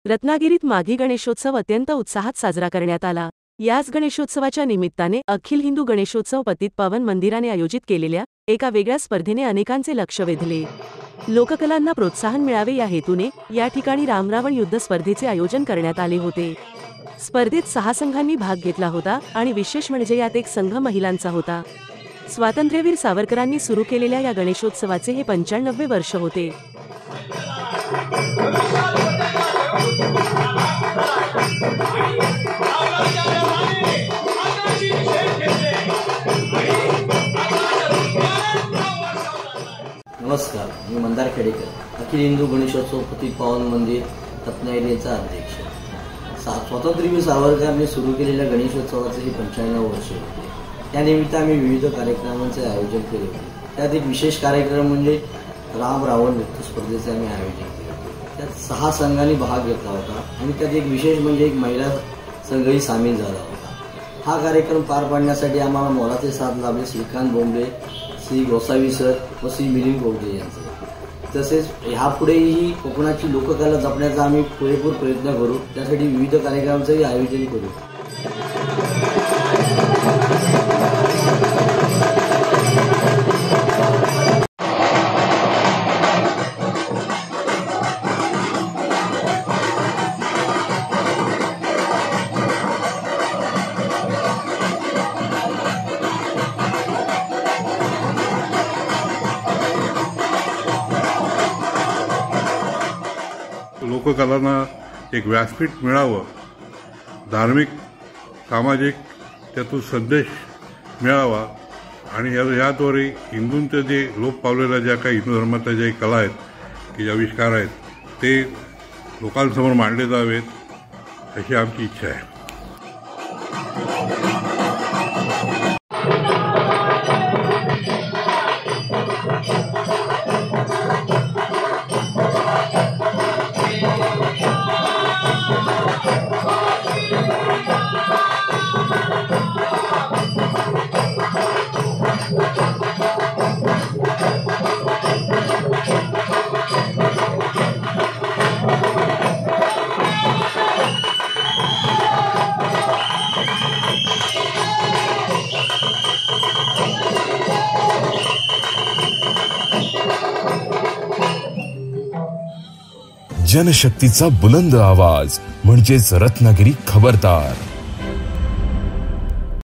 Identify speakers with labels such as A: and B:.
A: रत्नागिरीत माघी गणेशोत्सव अत्यंत उत्साहात साजरा करण्यात आला। याच गणेशोत्सवाच्या निमित्ताने अखिल हिंदू गणेशोत्सव पतित पावन मंदिराने आयोजित केलेल्या एका वेगळ्या स्पर्धेने अनेकांचे लक्ष वेधले। लोककलांना प्रोत्साहन मिळावे या हेतूने या ठिकाणी रामरावण युद्ध स्पर्धेचे आयोजन करण्यात आले होते। स्पर्धेत 6 संघांनी भाग घेतला होता आणि विशेष म्हणजे यात एक संघ महिलांचा होता। स्वातंत्र्यवीर सावरकरांनी सुरू केलेल्या या गणेशोत्सवाचे हे 95वे वर्ष होते।
B: नमस्कार, मी मंदार खेडेकर, अखिल हिंदू गणेशोत्सव पतित पावन मंदिर रत्नागिरीचा अध्यक्ष। स्वातंत्र्यवीर सावरकरांनी सुरू केलेल्या गणेशोत्सवाचे हे 95 वर्ष होते। त्यानिमित्त आम्ही विविध कार्यक्रमांचे आयोजन केले होते। त्यात एक विशेष कार्यक्रम म्हणजे राम रावण युद्ध स्पर्धेचे आम्ही आयोजन केले होते। त्यात 6 संघांनी भाग घेतला होता आणि त्यात एक विशेष म्हणजे एक महिला संघही सामील झाला होता। हा कार्यक्रम पार पाडण्यासाठी आम्हाला मोलाचे साथ लाभले श्रीकांत बोंबले, श्री गोसावी सर व श्री मिलिंद गोगजे यांचे। तसेच ह्यापुढेही कोकणाची लोककला जपण्याचा आम्ही पुरेपूर प्रयत्न करू, त्यासाठी विविध कार्यक्रमांचंही आयोजन करू।
C: लोककलांना एक व्यासपीठ मिळावं, धार्मिक सामाजिक त्यातून संदेश मिळावा आणि याद्वारे हिंदूंचं जे लोप पावलेल्या ज्या काही हिंदू धर्माच्या ज्या कला आहेत की जे आविष्कार आहेत ते लोकांसमोर मांडले जावेत अशी आमची इच्छा आहे।
D: जनशक्तीचा बुलंद आवाज म्हणजेच रत्नागिरी खबरदार।